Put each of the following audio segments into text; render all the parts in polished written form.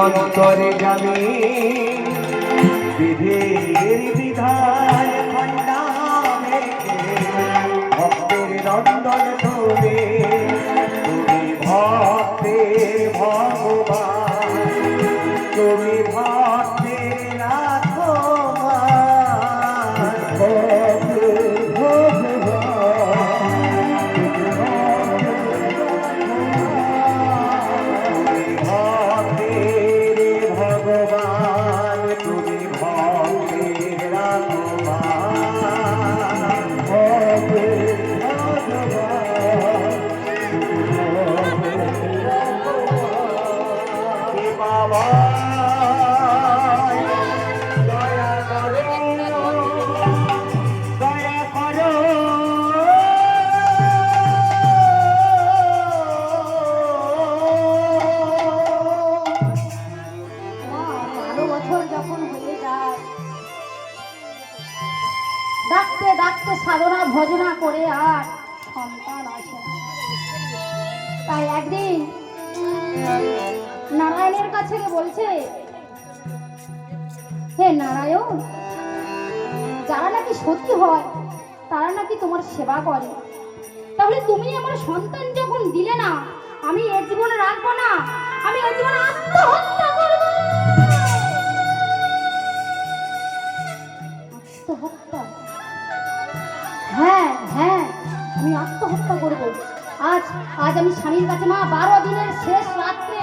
অন্তরে যাবে বিধির বিধান খণ্ডা ভক্তের নন্দন তুমি তুমি ভক্তের ভগবান তুমি ভক্তের সাধনা ভজনা করে আর সন্তান আসে না। তাই একদিন নারায়ণের কাছে বলছে, হে নারায়ণ, যারা নাকি সত্যি হয় তারা নাকি তোমার সেবা করে, তাহলে তুমি আমার সন্তান যখন দিলে না, আমি এ জীবনে রাখবো না, আমি এ জীবনে আত্মহত্যা করবো। আত্মহত্যা? হ্যাঁ হ্যাঁ, আমি আত্মহত্যা করবো। আজ আজ আমি স্বামীর কাছে, মা 12 দিনের শেষ রাত্রে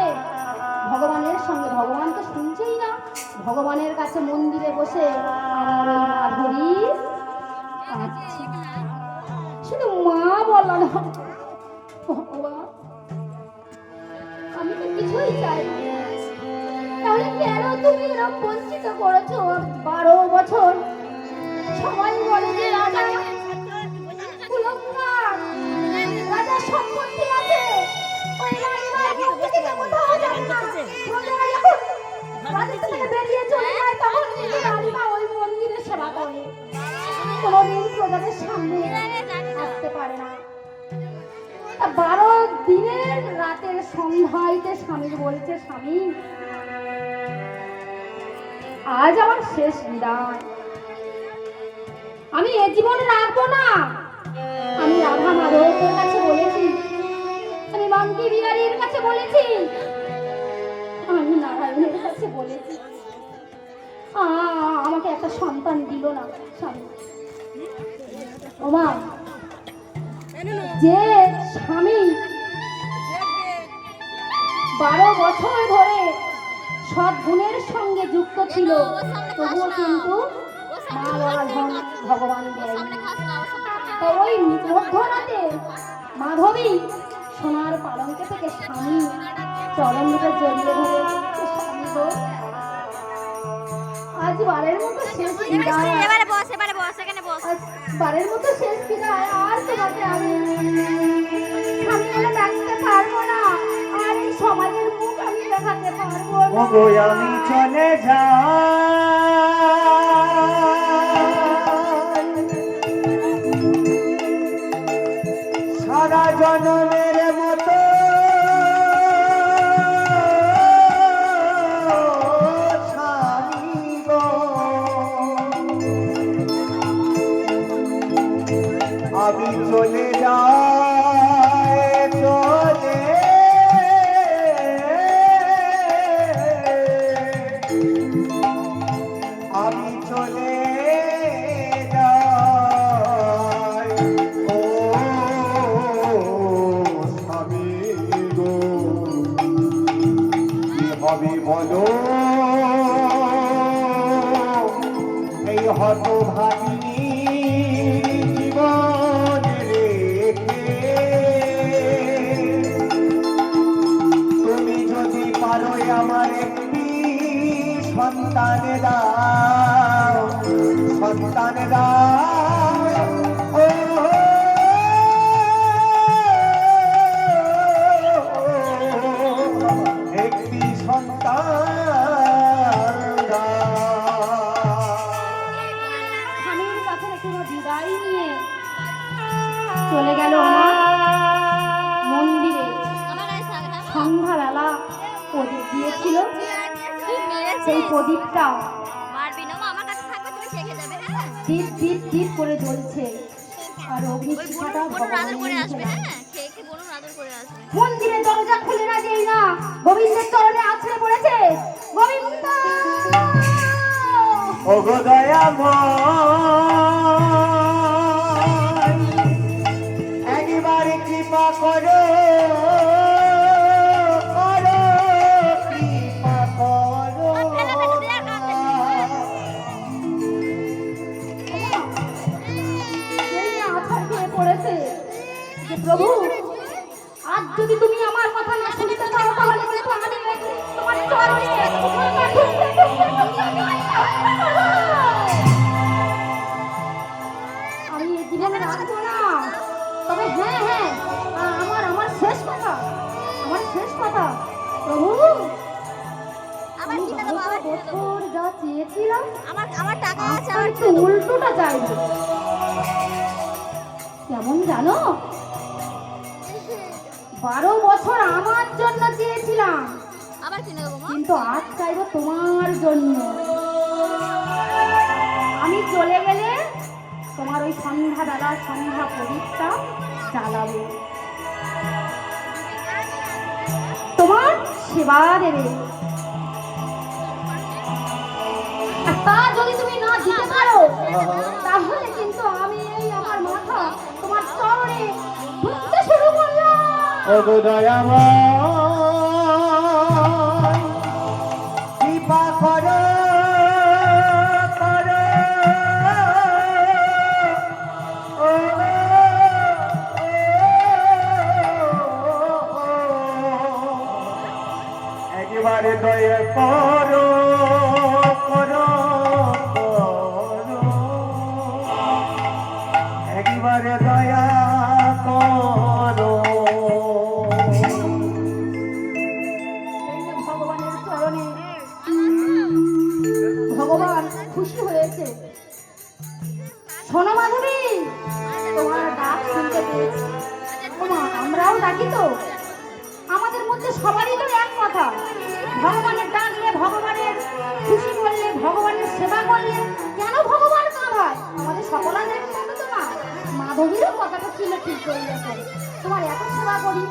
ভগবানের সঙ্গে, ভগবান তো শুনছেই না, ভগবানের কাছে মন্দিরে বসে আমার ওই মাধুরী শুধু মা বলা না, ভগবান আমি তো কিছুই চাই না, তাহলে কেন তুমি এরকম বঞ্চিত করেছো? 12 বছর সবাই বলে যে রাজা রাজার সম্পত্তি আছে, ওই রানীমার ভক্তি থেকে কোথাও যাবে না। প্রজারা যখন রাজ্য থেকে বেরিয়ে চলে যায় তখন কিন্তু রানীমা ওই মন্দিরে সেবা করে, কোনোদিন প্রজাদের সামনে আসতে পারে না। 12 দিনের রাতের সন্ধ্যাইতে স্বামী বলছে, স্বামী আজ আমার শেষ বিদায়, আমি এ জীবনে রাখবো না। আমি রাধা মাধবের কাছে বলেছি, আমি বাঙ্কি বিহারীর কাছে বলেছি, আমি নারায়ণের কাছে বলেছি, আমাকে একটা সন্তান দিল না স্বামী। ওমা, যে স্বামী 12 বছর ধরে সদ্গুণের সঙ্গে যুক্ত ছিল, তবুও কিন্তু মা বলা ভগবান দেয়নি। তো ওই মধ্যরাতে মাধবী সোনার পালঙ্কে থেকে স্বামী চরণ রূপে জড়িয়ে ধরে, স্বামী গো আজ বারের মতো শেষ বিদায়, বারের মতো শেষ বিদায়, আর তোমাকে আমি স্বামী বলে ডাকতে পারবো না, আর এই সমাজের মুখ আমি দেখাতে পারবো না। আমি চলে সারা জনমের মতো স্বামী গো, আমি চলে যাই, চলে আমি চলে যাই, ও স্বামী গো, কি হবে বলো এই হতভাগিনী জীবন রেখে? তুমি যদি পারো আমার একটি সন্তান দাও, সন্তান দাও, ও একটি সন্তান স্বামীর কাছে কোনো বিদায় নিয়ে চলে গেল মন্দিরে। সন্ধ্যাবেলা প্রদীপ দিয়ে দিয়েছিল কি মেরেছে সেই প্রদীপটা মারবি না মা, আমার কাছে থাকবে তুমি শেখে যাবে। হ্যাঁ টিপ টিপ টিপ করে জ্বলছে আর ওই অগ্নিশিখাটা বনুর আদর করে ভগবানের আসবে। মুখে হ্যাঁ খেয়ে খেয়ে বনুর আদর করে আসবে। মন্দিরে দরজা খুলে না যেই না গোবিন্দের চরণে আছড়ে পড়েছে গোবিন্দ ওগো দয়াময় একবার কৃপা করো করো কৃপা করো সেই না আছাড় খেয়ে পড়েছে যে প্রভু আজ যদি তুমি আমার কথা না শুনতে চাও তাহলে কিন্তু আমাদের মধ্যে তোমার চরণে আমি এই জীবনে রাখবো না। তবে হ্যাঁ হ্যাঁ আমার শেষ কথা প্রভু আবার আমি কিনে দেবো, 12 আবার কিনে দেবো। বছর যা চেয়েছিলাম আমার টাকা আছে, আজকে আবার একটু উল্টোটা চাইবো কেমন জানো 12 বছর আমার জন্য চেয়েছিলাম আবার কিনে দেবো মা। কিন্তু আজ চাইবো তোমার জন্য। আমি চলে গেলে তোমার ওই সন্ধ্যা প্রদীপটা জ্বালাবো, তোমার সেবা দেবে। আর তা যদি তুমি না দিতে পারো তাহলে কিন্তু আমি এই আমার মাথা তোমার চরণে ঘুরতে শুরু করলাম। ওগো দয়াময় কৃপা করো করো ও একবারে দয়া করো করো করো একবারে দয়া করো এই যে ভগবানের চরণে ভগবান খুশি হয়েছে। শোনো মাধবী, তোমার ডাক শুনতে পেয়েছি। ওমা, আমরাও ডাকি তো। আমাদের মধ্যে সবারই তো এক কথা, ভগবানের ডাকলে, ভগবানের খুশি করলে, ভগবানের সেবা করলে কেন ভগবান কাঁদায়? আমাদের সকলের মতো তো না। মাধবীরও কথাটা ছিল ঠিক করে গেছে। তোমার এত সেবা করি,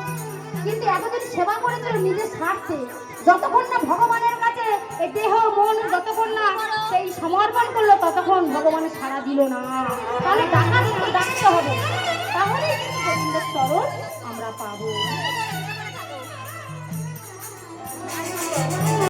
কিন্তু এতদিন সেবা করেছিল নিজের স্বার্থে। যতক্ষণ না ভগবানের কাছে এই দেহ মন যতক্ষণ না সেই সমর্পণ করলো ততক্ষণ ভগবানের সাড়া দিল না। তাহলে ডাকতে হবে, তাহলে কিন্তু গোবিন্দের চরণ আমরা পাবো।